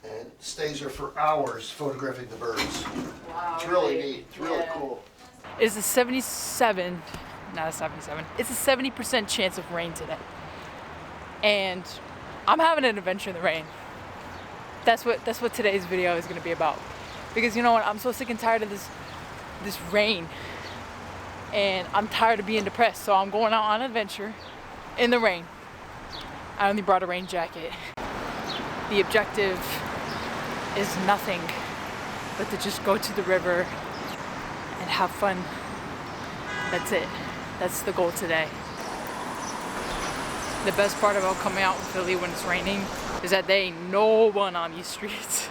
and stays there for hours photographing the birds. Wow. It's really neat. It's really cool. It's a 77, not a 77. It's a 70% chance of rain today, and I'm having an adventure in the rain. That's what today's video is going to be about. Because you know what? I'm so sick and tired of this rain, and I'm tired of being depressed. So I'm going out on an adventure in the rain. I only brought a rain jacket. The objective is nothing but to just go to the river and have fun. That's it. That's the goal today. The best part about coming out in Philly when it's raining is that there ain't no one on these streets.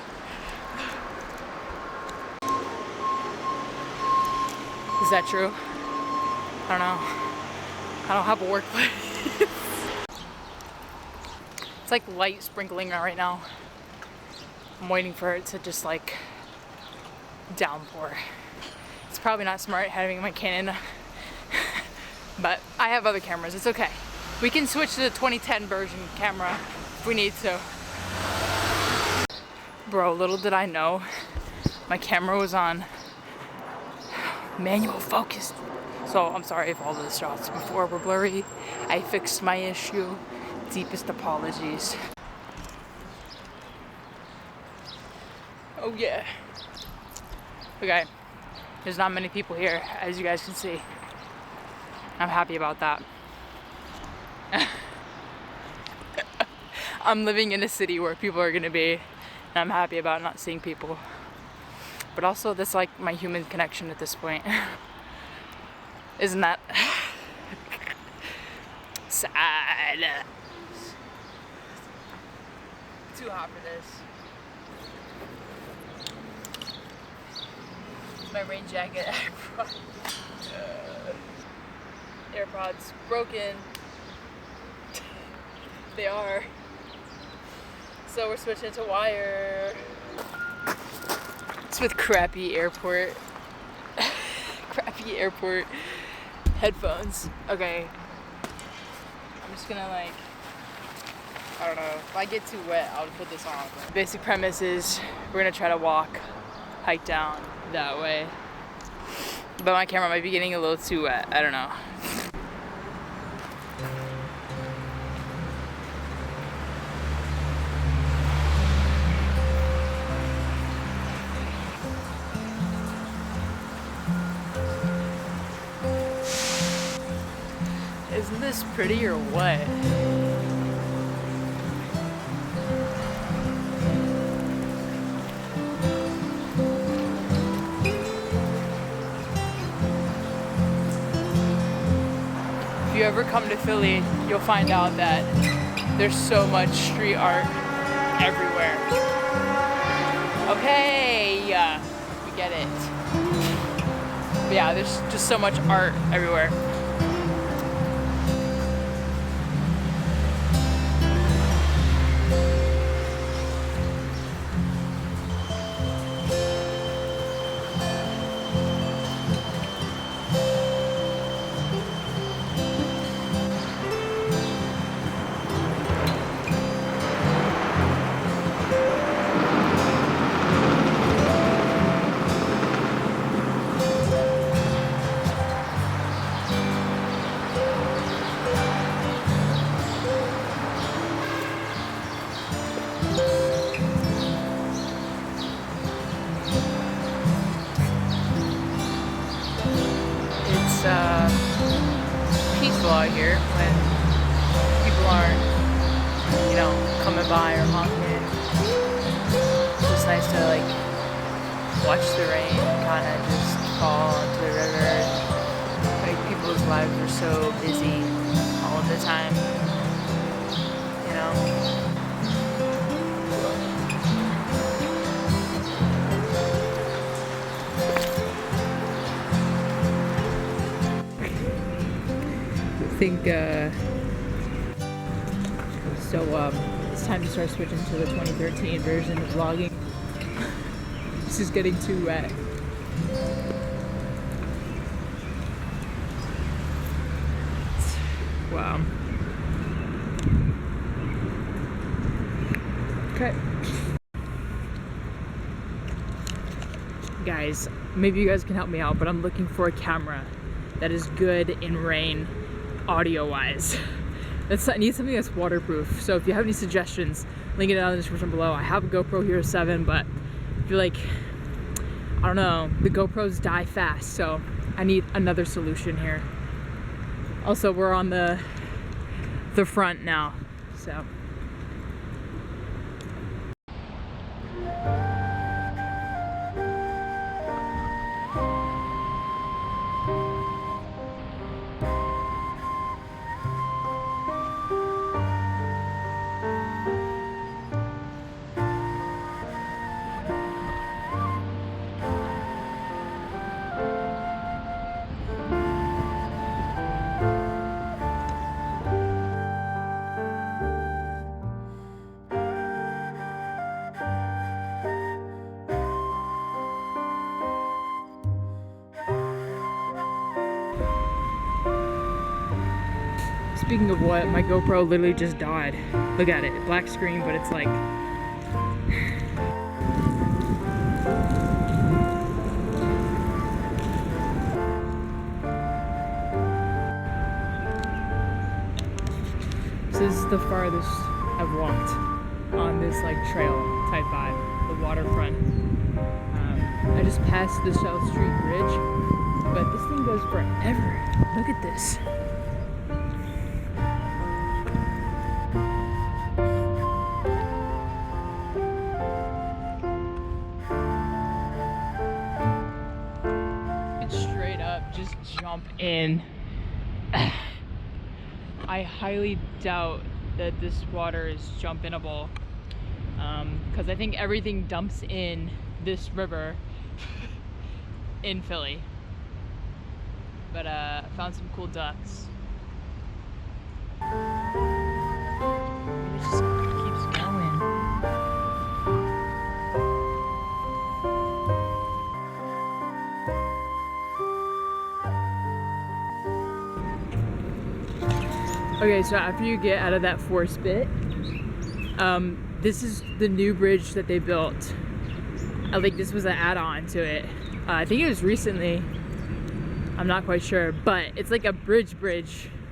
Is that true? I don't know. I don't have a workplace. It's like light sprinkling right now. I'm waiting for it to just like downpour. It's probably not smart having my Canon, but I have other cameras. It's okay. We can switch to the 2010 version camera if we need to. Bro, little did I know, my camera was on manual focus. So I'm sorry if all the shots before were blurry. I fixed my issue. Deepest apologies. Oh yeah. Okay. There's not many people here, as you guys can see. I'm happy about that. I'm living in a city where people are gonna be, and I'm happy about not seeing people. But also, that's like my human connection at this point. Isn't that sad? Too hot for this. My rain jacket. AirPods broken. They are. So we're switching to wire. It's with crappy airport headphones. Okay. I'm just gonna like, I don't know. If I get too wet, I'll put this on. Basic premise is we're gonna try to hike down that way. But my camera might be getting a little too wet. I don't know. Isn't this pretty or what? If you ever come to Philly, you'll find out that there's so much street art everywhere. Okay, we get it. But yeah, there's just so much art everywhere. Peaceful out here when people aren't, you know, coming by or honking. It's just nice to like watch the rain kind of just fall into the river. Like people's lives are so busy all the time, you know. I think so it's time to start switching to the 2013 version of vlogging. This is getting too wet. Wow. Okay. Guys, maybe you guys can help me out, but I'm looking for a camera that is good in rain, audio-wise. I need something that's waterproof. So if you have any suggestions, link it down in the description below. I have a GoPro Hero 7, but I feel like, I don't know, the GoPros die fast, so I need another solution here. Also, we're on the front now, so. Speaking of what, my GoPro literally just died. Look at it, black screen, but it's like... This is the farthest I've walked on this like trail type vibe, the waterfront. I just passed the South Street Bridge, but this thing goes forever. Look at this. Just jump in. I highly doubt that this water is jump-inable, because I think everything dumps in this river in Philly. But I found some cool ducks. It just keeps going. Okay, so after you get out of that forest bit, this is the new bridge that they built. I think this was an add-on to it. I think it was recently. I'm not quite sure, but it's like a bridge,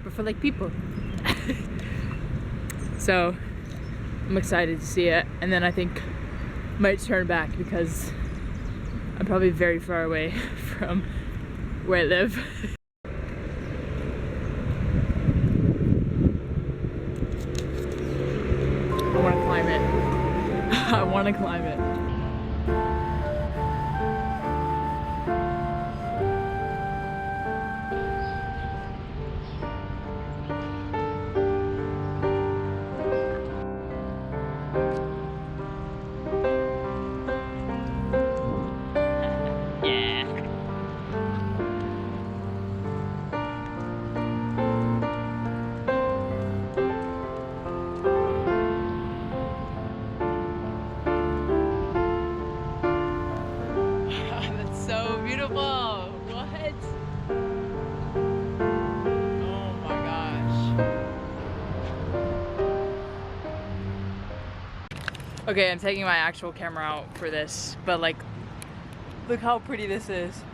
but for like people. So I'm excited to see it, and then I think I might turn back because I'm probably very far away from where I live. I want to climb it. I want to climb it. Beautiful. What? Oh my gosh. Okay, I'm taking my actual camera out for this, but like, look how pretty this is.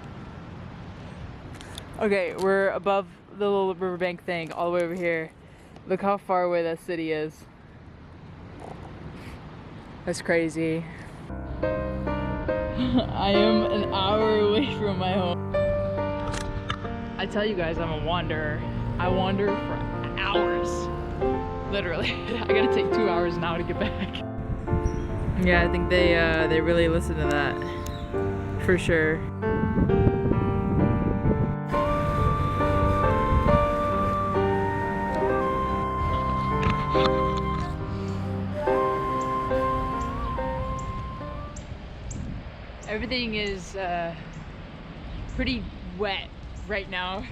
Okay, we're above the little riverbank thing all the way over here. Look how far away that city is. That's crazy. I am an hour away from my home. I tell you guys, I'm a wanderer. I wander for hours. Literally. I gotta take 2 hours now to get back. Yeah, I think they really listen to that. For sure. Everything is pretty wet right now.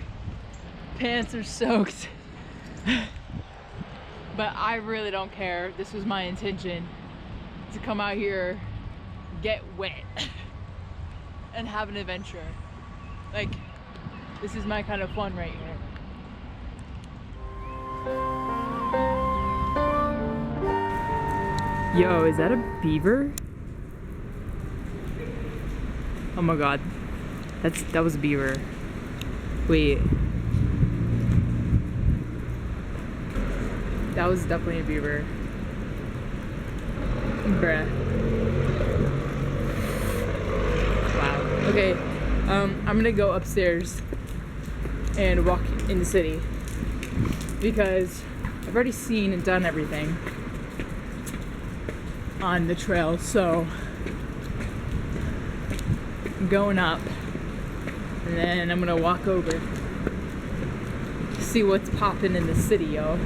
Pants are soaked. But I really don't care. This was my intention, to come out here, get wet, and have an adventure. Like, this is my kind of fun right here. Yo, is that a beaver? Oh my god. That was a beaver. Wait. That was definitely a beaver. Bruh. Wow. Okay. I'm gonna go upstairs and walk in the city because I've already seen and done everything on the trail, so I'm going up and then I'm gonna walk over, see what's popping in the city, yo.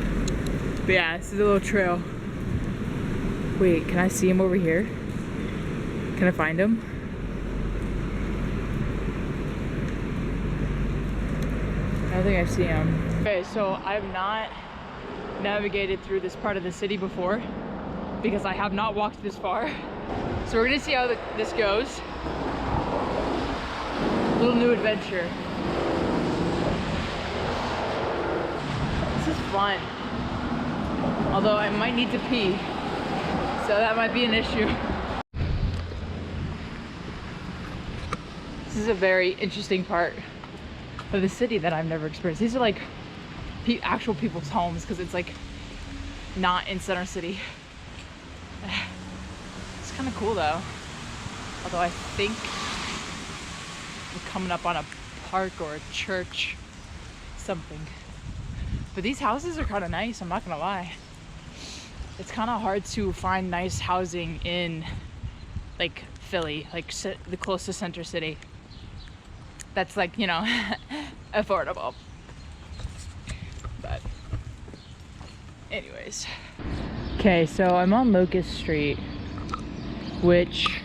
But yeah, this is a little trail. Wait, can I see him over here? Can I find him? I don't think I see him. Okay, so I've not navigated through this part of the city before because I have not walked this far. So we're gonna see how this goes. A little new adventure. This is fun. Although I might need to pee, so that might be an issue. This is a very interesting part of the city that I've never experienced. These are like actual people's homes because it's like not in center city. It's kind of cool though. Although I think we're coming up on a park or a church, something. But these houses are kind of nice, I'm not gonna lie. It's kind of hard to find nice housing in like Philly, like the closest center city. That's like, you know, affordable. But anyways. Okay, so I'm on Locust Street, which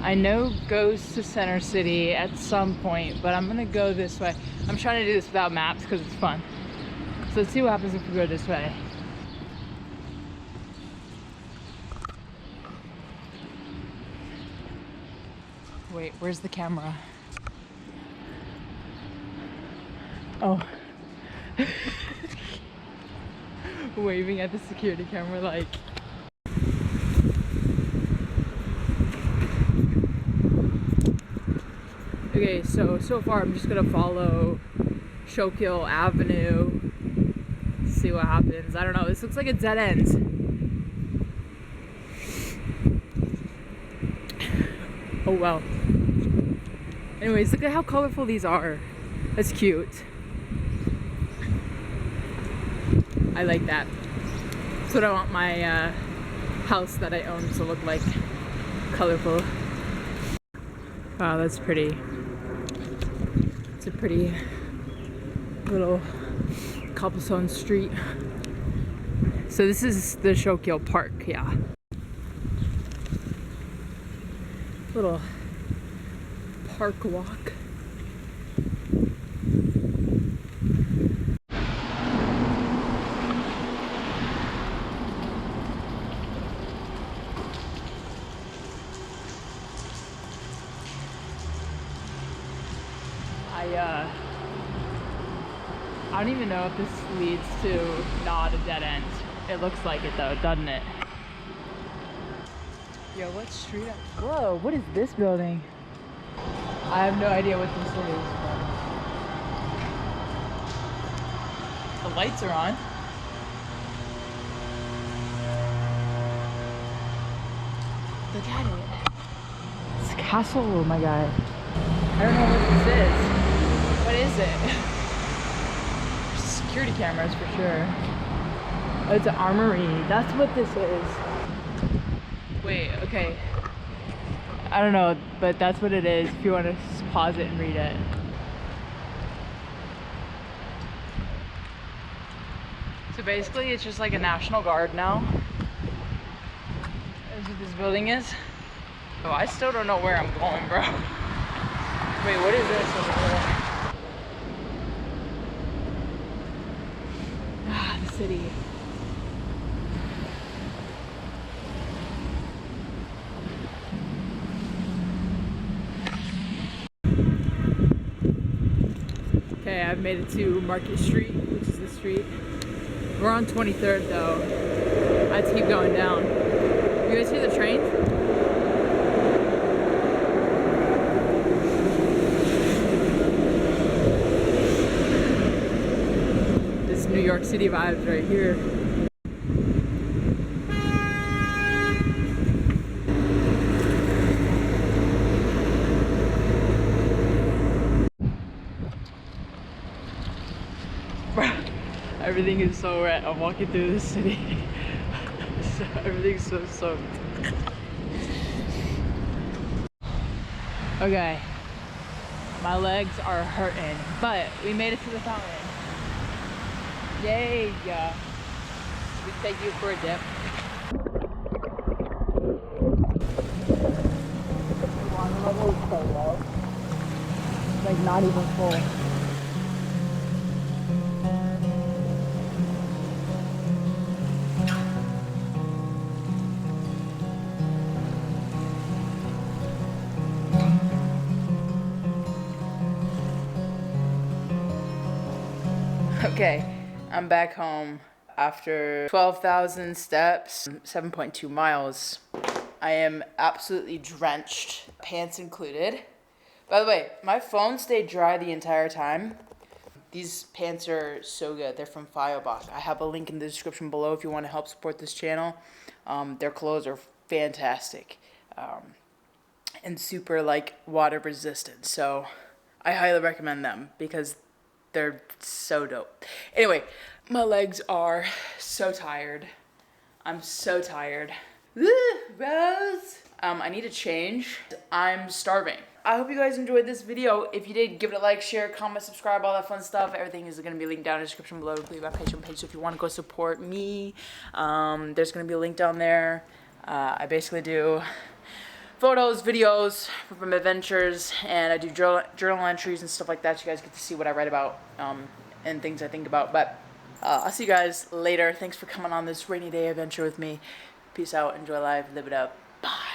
I know goes to Center City at some point, but I'm gonna go this way. I'm trying to do this without maps because it's fun. So let's see what happens if we go this way. Wait, where's the camera? Oh. Waving at the security camera like. Okay, so far I'm just gonna follow Schuylkill Avenue, see what happens. I don't know, this looks like a dead end. Oh well. Anyways, look at how colorful these are. That's cute. I like that. That's what I want my house that I own to look like. Colorful. Wow, that's pretty. It's a pretty little cobblestone street. So this is the Schuylkill Park, yeah. Little park walk. I don't even know if this leads to not a dead end. It looks like it though, doesn't it? Yo, what street? Whoa, what is this building? I have no idea what this is. The lights are on. Look at it. It's a castle, oh my god. I don't know what this is. What is it? Security cameras for sure. Oh, it's an armory. That's what this is. Wait, okay. I don't know, but that's what it is if you want to pause it and read it. So basically it's just like a National Guard now. That's what this building is. Oh, I still don't know where I'm going, bro. Wait, what is this over there? Ah, the city. Okay, I've made it to Market Street, which is the street. We're on 23rd though. I have to keep going down. You guys hear the train? city vibes right here. Everything is so red. I'm walking through the city. Everything's so soaked. Okay, my legs are hurting, but we made it to the fountain. Yay! We take you for a dip. The water level is so low. It's like not even full. Okay, I'm back home after 12,000 steps, 7.2 miles. I am absolutely drenched, pants included. By the way, my phone stayed dry the entire time. These pants are so good. They're from Bflight. I have a link in the description below if you want to help support this channel. Their clothes are fantastic and super like water resistant. So I highly recommend them because they're so dope. Anyway, my legs are so tired. I'm so tired. Rose. I need to change. I'm starving. I hope you guys enjoyed this video. If you did, give it a like, share, comment, subscribe, all that fun stuff. Everything is going to be linked down in the description below. Leave my Patreon page so if you want to go support me. There's going to be a link down there. I basically do photos, videos from adventures, and I do journal entries and stuff like that. You guys get to see what I write about and things I think about. But I'll see you guys later. Thanks for coming on this rainy day adventure with me. Peace out. Enjoy life. Live it up. Bye.